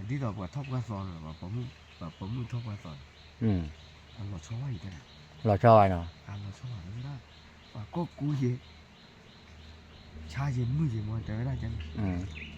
ဒီတော့ကထောက်ကဆောင်းတော့ပမှုထောက်ကဆောင်းအဲ့တော့ချောရည်တဲ့老赵啊喏အဲ့တော့ချောရတယ်ကကိုရေချာရင်မှုရင်မတယ်ရကြတယ်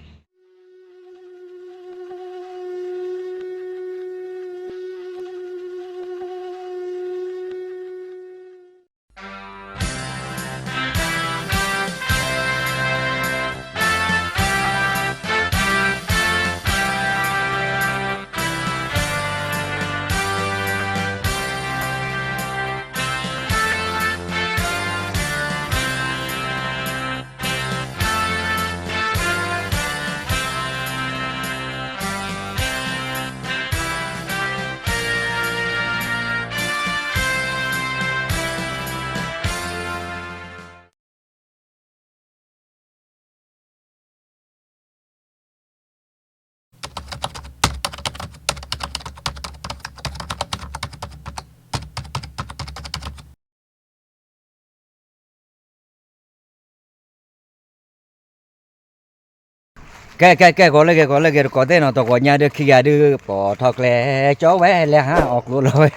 cái có lấy có tên nó to có nhà được kia đưa bỏ thọc lẹ chó bé lẹ ha ọc luôn rồi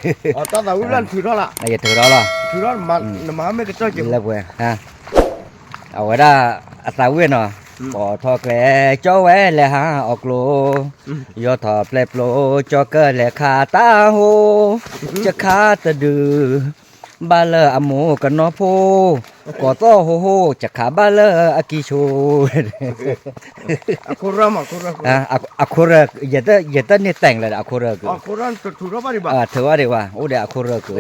tao là ulan thử đó là này thử đó là thử đó mà mấy cái chơi gì là vừa ha ở đó sao quên à bỏ thọc lẹ chó bé lẹ ha ọc luôn do thọc lẹ plo cho cơ lẹ khá ta hô cho khá ta đưa ba lơ amo cái nó phô có to hô hô chắc khá ba lơ akicho akura giờ ta nè tèng là akura cứ thử đó bao nhiêu thử qua đi qua ô để akura cứ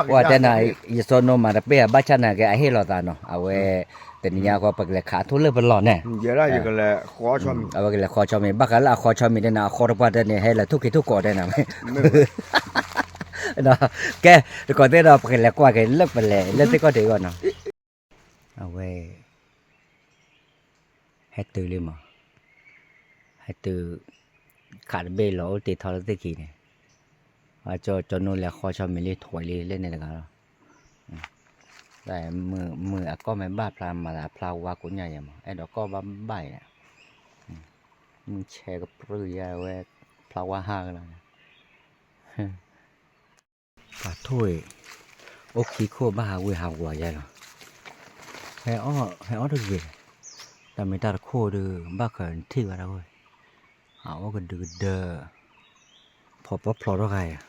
qua đây này giờ số nó mà đặc biệt ba chân này cái hết rồi ta nó à về tình nhà qua bậc là khá thú lơ bẩn lòn nè giờ là giờ là khó cho mình cái là khó cho mình bác là khó cho mình đây nào khó qua đây này hay là thuốc cỏ đây nào đó cái còn thế đó phải là qua cái lớp lẻ lớp thế có thể còn nào à về hết từ liền mà hết từ cả bê lỗ thì thao tới kỳ này và cho nó là khó cho mình lên thổi lên này là cả đây mưa có mấy ba plan mà là plan qua của nhà mà em đó có ba bảy này mình che cái bự ra về plan qua ha cái này và thôi ốc khí khô ba hà quỳ hào quả vậy rồi hay ó được gìแต่ไม่ได้โคดูบ้าเขินที่ว่าเราเว้ยเอาว่ากันดูเด้อพอปั๊บพลอดอะไรอ่ะ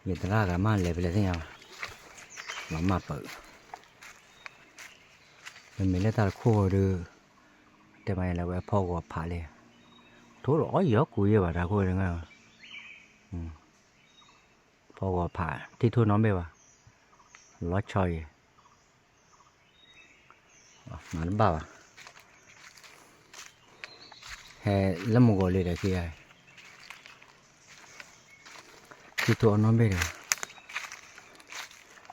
ยันตระกันมาเลยไปเลยที่ยังมาเปิดมันไม่ได้ตาโคดูแต่ไม่แล้วว่าพ่อก็ผ่าเลยทุกร้อยเยอะกูเยอะกว่าตาโคดูไงพ่อก็ผ่าที่ทุ่นน้องเบ้ว่ะล้อชอยmà nó bảo hè lâm một gò lì đấy kia khi tụi nó biết rồi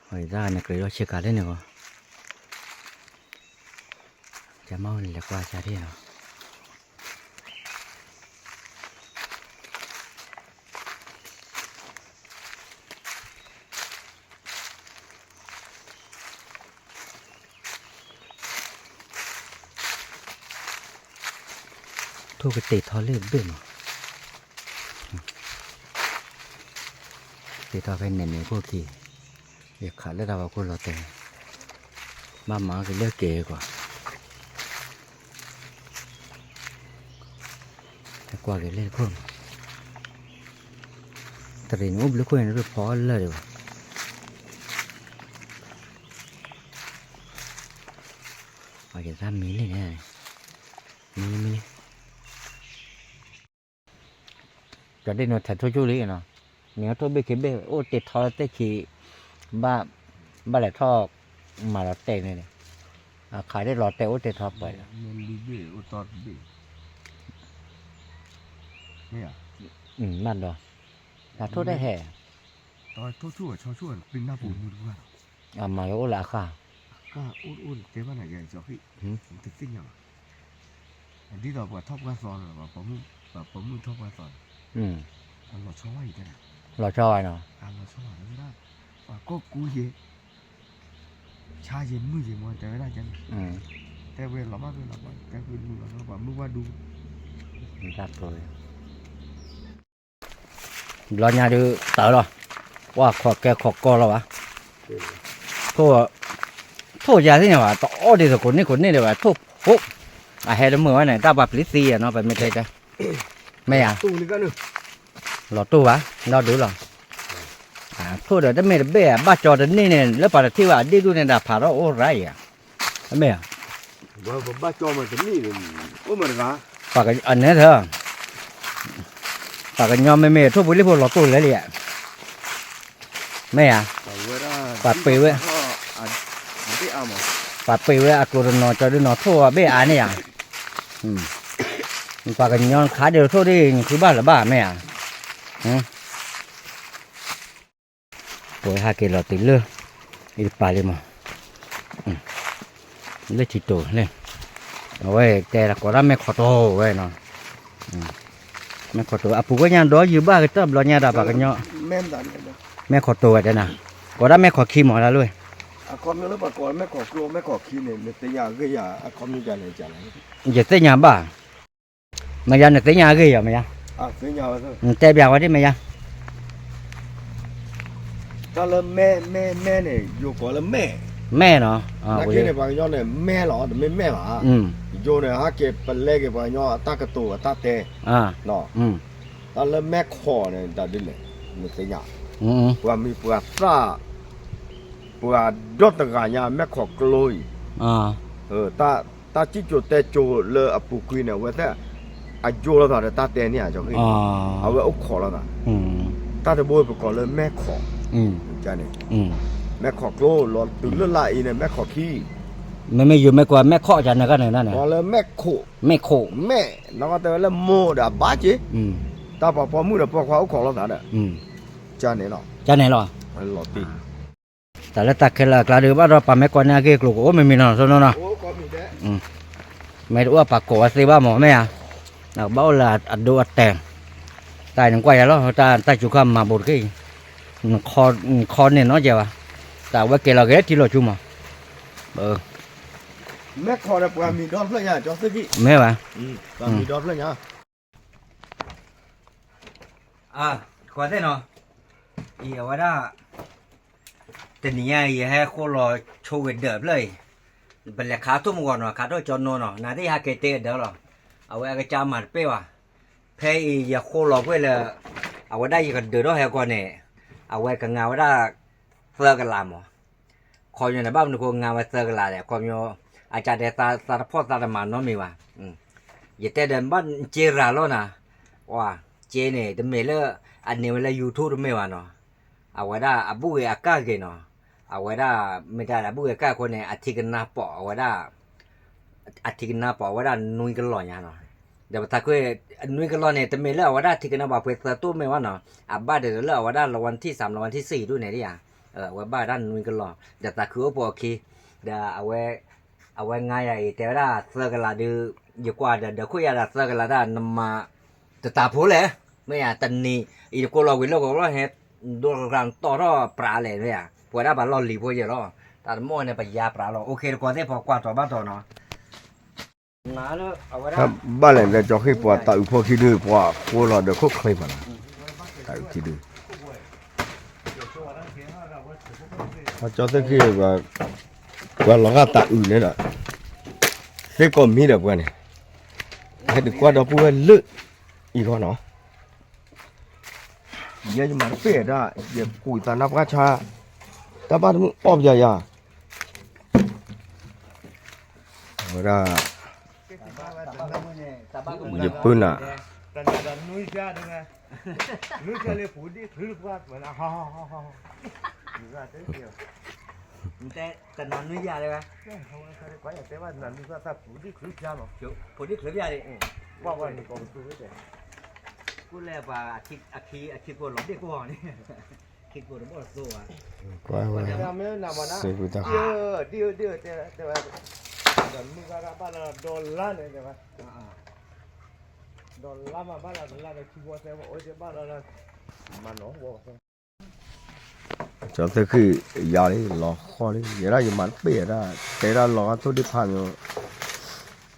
hỏi ra này cái đó chưa cả đấy nữa chả mau là qua chả đi nào thôi cái tết thọ lên bên mà tết thọ phải ném những cô kỳ việc khá là đau cô lo tè ba má cái lưỡi kề quá qua cái lưỡi khôn tại vì nó lưỡi khôn nó được phó lơ rồi và cái da mí này mí cho nên nó thật thôi chú lý nó nếu tôi biết cái bê ô tết thọ tết chỉ ba lại thọ mà là tết này khảiได้รอเตโอเตทอไปมันดีเบ้โอตอดเบ้เนี่ยนั่นดอถ้าโทษได้แห่ตอนชั่วชั่วเป็นหน้าปูมือด้วยมาโอละค่ะก็อุ่นเจ้าบ้านไหนใหญ่จ้ะพี่ผมติดสิ่งอย่างอันที่เราแบบท็อปกระสอนหรือว่าผมมือท็อปกระสอนอันเราชอบอีกแล้วเราชอบเนาะอันเราชอบแล้วก็ก็กูเย่ชาเย็นมือเย็นมันแต่ไม่ได้จัง แต่เวลามาเป็นละวันแต่คือมึงละว่ามึงว่าดู đáp rồi lo nhà đi tới rồi qua khó cái khó co rồi à thôi thôi giờ thế nào à to đi rồi con này rồi thôi húp à hay lắm mưa này ta bập lít xì à nó phải mấy đây đây mẹ à tuนี่ก็นึก lọt tu á nó đủ rồi à thôi rồi đó mẹ bé ba trò đến đây này lớp bà thi vào đi luôn này đã phá nó ô rai à mẹ à ว่าบ้าจอมันจะนี่เลยโอ้มันละ ฝากอันนี้เถอะฝากยอมไม่เมย์ทุบบุหรี่พวกเราตู้เลยเลยแม่อะ ปัดไปเว้ย อันที่เอามา ฝากไปไว้อากูนอนจอดูนอนทั่วเบ้อันนี้อ่ะฝากยอนขาเดียวทั่วดิคือบ้านหรือบ้านแม่อะปล่อยหาเกลือติดเลือดอีปลาเลยมั้งเลือดจิตโตเลยเอาไว้แต่ละก็รับไม่ขอโตไว้เนาะไม่ขอโตอ่ะปู่ก็ยังดออยู่บ้านก็ต้องรอเนี่ยดาบกันเนาะ แม่นดันเลย แม่ขอโตไว้เด้อนะก็รับแม่ขอขี้หมอแล้วเลย อะคอมนี่แล้วปะก่อนแม่ขอกลัวแม่ขอขี้เนี่ยเตยาก็อย่าอะคอมนี่จะไหนจะไหน อย่าเสียหยาบ้าไม่ยันเสียหยาก็อย่าไม่ยัน อะเสียยาวซะ แต่แบบว่าที่ไม่ยัน ถ้าแล้วแม่เนี่ยอยู่ก่อนแล้วแม่ แม่เนาะอ่า นัก โอเค เรียนเนี่ยบางย้อนเนี่ยแม่หรอแต่ไม่แม่หรอโยเนี่ยฮะเก็บเป็นเล็กบางย้อนตากระตัวตาเตะเนาะตอนแล้วแม่คอเนี่ยดัดดิเลยมันเสียยาปัวมีปัวซ่าปัวดอตกาญาแม่ขอกลอยตาจิโจเตโจเลอปุกุยเนี่ยว่าแต่อายุแล้วตาตาเตเนี่ยจะคือเอาไว้อุขอแล้วนะตาจะบ่อยไปก่อนเลยแม่ขอจ้าเนี่ยแม่ขอกลอยรอตื่นเลือดไหลเนี่ยแม่ขอขี้ไม่อยู่ไม่กว่าแม่เคาะจันนะก็เนี่ยนั่นแหละ พอเลยแม่โคแม่แล้วก็แต่แล้วโมดาบาจิตาพอมือน่ะพอขออุขอแล้วตาเนี่ยจ้าเนี่ยเนาะ จันไหนหรอ หลอดตี แต่ละตักแค่ละกลาเดือบว่าเราปะไม่กว่าเนี่ยกี่กลุ่มโอ้ไม่มีนอนซะเนาะ โอ้ก็มีแต่ ไม่รู้ว่าปากโกะสิบ้าหมอแม่อะนักเบ้าละอัดดูอัดแต่งตายหนึ่งกว่าแล้วตายจุกคำมาบดกี้คอเนี่ยน้อยเจ้าแต่ว่าเกล้าเกล้ที่เราจุ่มอ่ะแม่ขอเนี่ยปัวมีดอลเลยเนี่ยจอสกี้ แม่วะ ปัวมีดอลเลยเนี่ย ขอได้เนาะอีเอาไว้ได้แต่เนี่ยอีให้คนรอโชว์เดือบเลยเป็นราคาทุ่มก่อนเนาะขาตัวจนเนาะน่าที่หาเกตเดือบหรอเอาไว้ก็จำมันเป้ว่ะเพ่อีอย่าคนรอเพื่อเลยเอาไว้ได้ยังกันเดือดให้ก่อนเนี่ยเอาไว้กันเงาได้เสื้อกันลามคอยอยู่ในบ้านนึกว่าเงาไว้เสื้อกันลาเนี่ยคอยอยู่อาจารย์เดตาสารพัดสารมันน้องมีว่ะอย่าแต่เดินบ้านเจราแล้วนะว่าเจเนี่ยแต่เมื่อเลยอันนี้เวลายูทูบไม่ว่าเนาะเอาไว้ได้อาบุยอากาเกเนาะเอาไว้ได้ไม่ได้อาบุยอากาคนเนี่ยอาทิตย์หน้าปอเอาไว้ได้อาทิตย์หน้าปอเอาไว้ได้นุ่ยกันหล่อเนี่ยเนาะเดี๋ยวถ้าคุยนุ่ยกันหล่อเนี่ยแต่เมื่อเลยเอาไว้ได้อาทิตย์หน้าปอเพื่อตัวไม่ว่าเนาะอาบ้าเดี๋ยวเลยเอาไว้ได้รางวัลที่3รางวัลที่4ด้วยเนี่ยดิอ่ะไว้บ้าด้านนุ่ยกันหล่อเดี๋ยวถ้าคือว่าพอคีเดี๋ยวเอาไว้ง่ายไอ้แต่ว่าเสื้อกันละดูอยู่กว่าเดี๋ยวคุยอะไรเสื้อกันละได้นำมาจะตาผู้เลยไม่อ่ะตันนี้อีกคนเราวิลเราก็ว่าเฮ็ดดูกลางต่อรอปลาเลยเนี่ยพอได้บาลอลีพอเยอะแล้วแต่หม้อเนี่ยไปยาปลาเราโอเคกว่าได้พอกว่าต่อบ้านต่อเนาะน้าแล้วเอาไว้ได้ ถ้าบ้านไหนเนี่ยจะให้ปัวตาอุปขี้ดื้อปัวโคเราเดี๋ยวเขาเคยมาตาอุขี้ดื้อถ้าจะได้ขี้ว่าหลังก็ตาอุเนี่ยแหละเด็กก็มีเด็กว่าเนี่ยให้เด็กว่าเราพูดลึกอีกคนเนาะเยอะจะมาเปรี้ยได้เดี๋ยวกุยตานับกระชาตาบ้านมึงอ้อมใหญ่ๆเอาละเย็บปืนอ่ะ แต่นุ้ยจ้าด้วยไงนุ้ยจ้าเลยผูดีถือลูกว่าเหมือนฮ่าฮ่าฮ่าฮ่านุ้ยจ้าเดียว แต่นอนนุ้ยยาเลยไหม เขาเลยไปแต่ว่านั่นนุ้ยจ้าผูดีถือจ้าหรอ พอดีคลิปยาดิ ว่านี่ก็ตัวเด็ก กูเลยว่าอาทิตย์กูหลงที่กูบอกนี่คิดกูจะบอกสู้อ่ะ Quá quá. แต่ไม่นำมานะ Sư phụ ta. เดี๋ยวแต่ว่าแต่มึงก็บ้านเราโดนล้านเลยใช่ไหมโดนล้านมาบ้านเราโดนล้านเลยคิดว่าแต่ว่าโอ้ยบ้านเรามันหนองวัว Cho tới khi giờ đi lò kho đi, vậy đó giờ mà bể ra, thế ra lò tôi đi phàm rồi,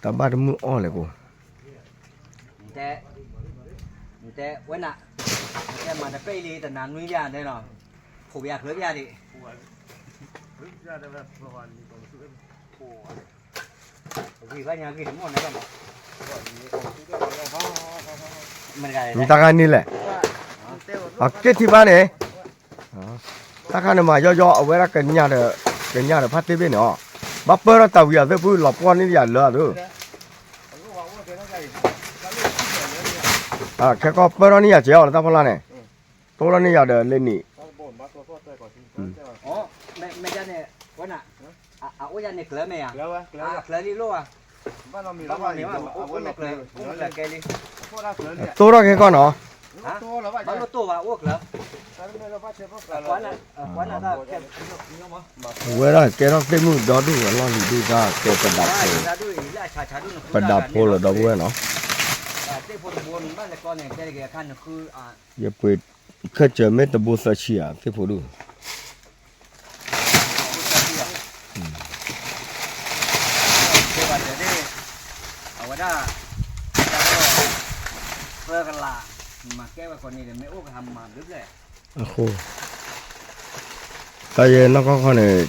ta ba de mu on le ko แต่วันน่ะแต่มาแต่ไปเลยแต่นานนู้นยาได้เนาะผมอยากเลิกยาดิ Rück ja, der wird voran. Oh. พี่ว่ายังกี่หมดนะกันมันไง ni ta ga ni le a ke ti ba ne ta ka ne ma yo awe ra ke nya de pha te be no ba pa ra ta wi ya de pu lo po ni ya lo do à cái có bơ đó nhỉ chéo là tao phải này tôi đó nhỉ để lên nỉ อ๋อไม่ใช่เนี่ยวันน่ะว่าจะเนี่ยเกลือไหมอ่ะ Klar, klar. เกลือนี่รู้อ่ะ Var noch mehr ต้องมา dabei. เนี่ยว่าอ้วนเกลือแกดิ Vor der Klar. tôi đó cái con nó ฮะ Tor, da war มัน ich. รู้ตัวว่าอ้วนเกลือ Da mir da war ich vor วันน่ะถ้าแกนี่มั้ง quên rồi cái đó cái mũ đó đủ là lo gì đi ra cái phần đạp ใช่ phô ชาดูอีล่าชาดู phần đạp phô là đâu quên nó เต้พลบนบ้านแต่ก่อนเนี่ยแกแกขั้นคือgiờ quên khơi chờ mấy tờ bút sa chi à cái phô đủ เดี๋ยวได้เอาไว้ได้เพื่อกันละมาแก้ว่าคนนี้เนี่ยไม่อ้วกทำมาลึกเลย à khô tại vì nó có con này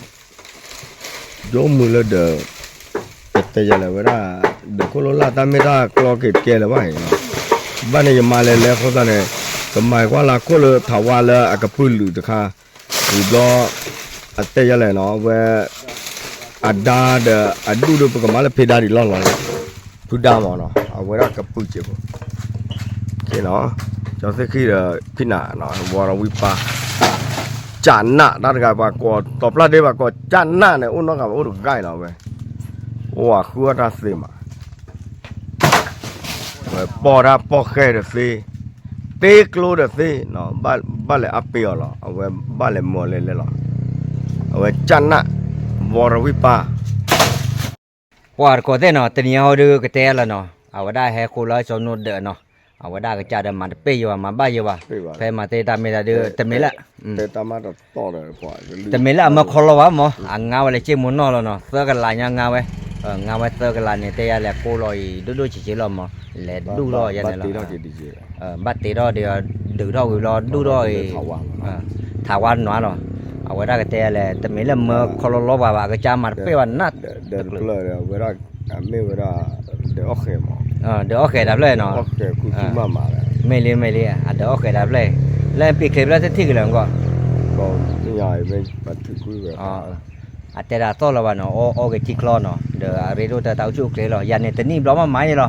gió mưa là đỡ tại giờ là vậy đó để có lỗ là ta mới ra lo kịp kia là vậy ban này mà lên không ta này tầm mai quá là có lỗ thảo hoa là cái bự lử được ha thì lo tại giờ là nó về ada de adu de cái mà là peda đi lo lo cứ đam mà nó ở vậy đó cái bự chứ cái nó cho tới khi là khi nào nó vào rồi pa chán nạ đã gặp bà có tập lại đây bà có chán nạ này nó gặp được gai nào vậy wow khua ra xí mà bỏ ra bỏ khe được xí tê klo được xí nó ba lại áp bìa rồi vậy ba lại mua lên rồi vậy chán nạ vào rồi pa ว่าก็ได้เนาะตอนนี้เขาดูก็แต่ละเนาะเอาไว้ได้ให้คนละจำนวนเดือนเนาะเอาไว้ได้ก็จะได้มาเปย์อยู่มาบ้าอยู่ว่ะไปมาเตะตามไม่ได้เดือแต่ไม่ละ แต่ตามาต่อเลยกว่า แต่ไม่ละมาคนละวะหมอเงาอะไรเจ้ามุนนอแล้วเนาะเสื้อกันลายยังเงาไว้เงาไว้เสื้อกันลายเนี่ยแต่อะไรโคลอยดูเฉยๆเราหมอแหละดูรออย่างนั้นบัตรตีรอเดี๋ยวดูรอวิรอดูรอถาวรหนอเนาะเอาไว้ได้ก็แต่อะไรแต่ไม่ละมาคนละว่าก็จะมาเปย์วันนัด เดินเลยเวลาไม่เวลาเดี๋ยวโอเคมั้ง เดี๋ยวโอเคดับเลยเนาะ โอเคคุณคิดมาเลย ไม่เลี้ยเดี๋ยวโอเคดับเลยแล้วปีคลิปแล้วจะที่กันแล้วก็ ก็ไม่ใหญ่ไม่ปัดถือคุยแบบแต่ละตัวละวันเนาะโอเคที่คลอเนาะเดี๋ยวเรื่องแต่เต้าจุกเลยหรอยันเนี่ยแต่นี่เรามาไม้หรอ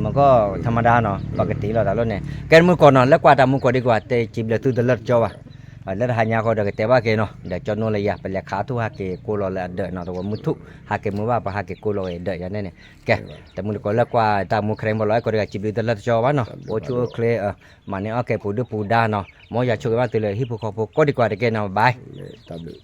มันก็ธรรมดาเนาะปกติเราแต่ละเนี่ยแกมือก่อนเนาะแล้วกว่าตามมือก่อนดีกว่าแต่จิบเลยตู้เดือดจ้าวะแล้วหายาเขาเดี๋ยวแต่ว่าแกเนาะเดี๋ยวจนโน่นเลยยาเป็นราคาทุกหาเกกูรอเลยเดือดเนาะตัวมือทุกหาเกมือว่าปะหาเกกูรอเดือดอย่างนี้เนี่ยแกแต่มือก่อนแล้วกว่าตามมือเครมบอลร้อยก็เดี๋ยวจิบเลยเดือดจ้าวะเนาะโอ้ชัวเคลมันเนี่ยโอเคปูดูปูด้าเนาะมออยากช่วยว่าตัวเลยฮิปโปคอปก็ดีกว่าเดี๋ยวแกเนาะบาย ตับเลย